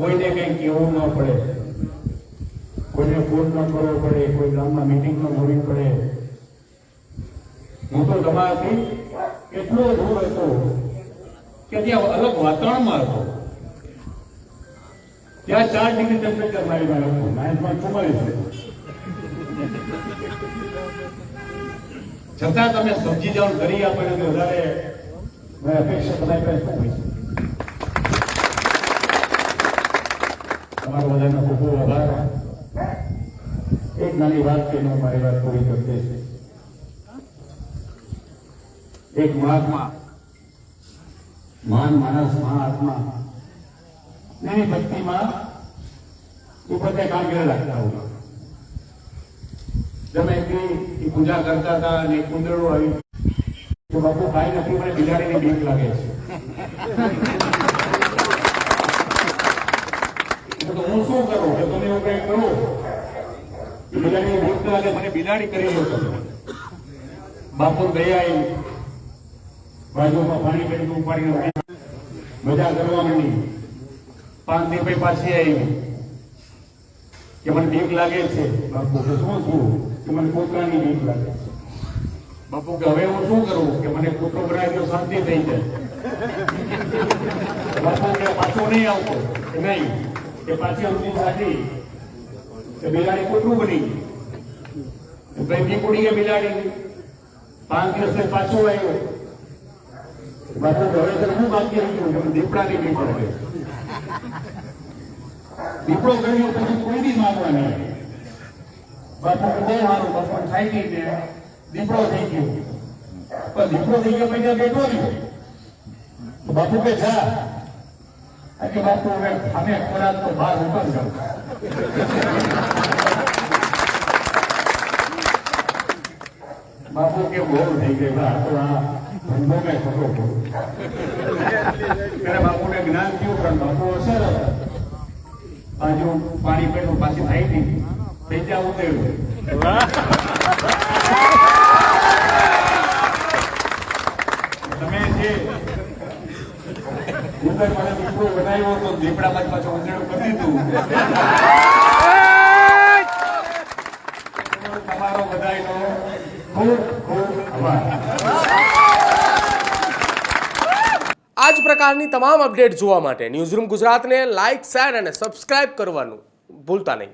કોઈને કંઈ કહેવું ન પડે, કોઈને ફોન ન કરવો પડે, કોઈ ગામમાં મીટિંગ ન હોવી પડે. હું તો તમારાથી એટલો દૂર હતો કે ત્યાં અલગ વાતાવરણમાં હતો. ત્યાં 4 ડિગ્રી ટેમ્પરેચર મારી પાસે હતું, -44 છતાં તમે સમજી જાઓ, કરી આપે વધારે અપેક્ષા તમારી પાસે શું હોય છે. તમારો બધાનો ખૂબ ખૂબ આભાર. એક નાની વાત કે હું મારી વાત પૂરી કરી દઈશ. એક મહાત્મા, મહાન માણસ, મહાત્મા એની ભક્તિમાં ઉપરથી કામગીરી રાખતા હોય. તમે એ પૂજા કરતા હતા અને કુંદરડું આવી તો બાપુ કાંઈ નથી, મને બિલાડીની બીક લાગે છે. તો હું શું કરું કે તમે એવું કંઈ કરો, બિલાડીની બીક લાગે, મને બિલાડી કરી લો. બાપુ ગયા આવી, બાજુમાં પાણી કરી ઉપાડીને મજા કરવા માંડી. 5 દિવસ પછી પાછી આવી કે મને બીક લાગે છે. બાપુ કે શું થયું? કે મને કૂતરાની બીક લાગે છે. બાપુ કે હવે હું શું કરું? કે મને કૂતરો બનાવી તો શાંતિ થઈ જાય. બાપુ કે પાછો નહીં આવતો કે નહીં, કે પાછી અમથી સાચી કે બિલાડી કૂતરું બની ગઈ. ભાઈ બીક ઉડી ગઈ બિલાડી. 5 દિવસ પાછો આવ્યો. બાપુ હવે તો હું બાકી રહ્યું કે દીપડાની બીક લાગે. દીપડો કર્યો પછી કોઈ બી માગવા નહીં. બાપુ બહુ સારું, બાપુ ખાઈ ગઈ ને દીપડો થઈ ગયો. પણ દીપડો થઈ ગયો પછી બેઠો રહ્યો. બાપુ કે જા કે બાપુ હવે અમે ખોરાક તો બહાર ઉપર જાઉં. બાપુ કે બહુ થઈ ગઈ, તો આ ધંધો મેં ખોટો ખોટો. ત્યારે બાપુને જ્ઞાન થયું, પણ બાપુ અસર બાજુ પાણી પેટું પાછી થઈ ગઈ, થઈ ત્યાં ઉતર્યું. તમે જે ઉતર મને દીપડો બનાવ્યો તો દીપડા બાદ પાછો ઉંદેડું કરી દીધું. તમારો બધાનો ખૂબ ખૂબ આભાર. આ જ પ્રકારની તમામ અપડેટ જોવા માટે ન્યૂઝરૂમ ગુજરાતને લાઇક, શેર અને સબસ્ક્રાઇબ કરવાનું ભૂલતા નહીં.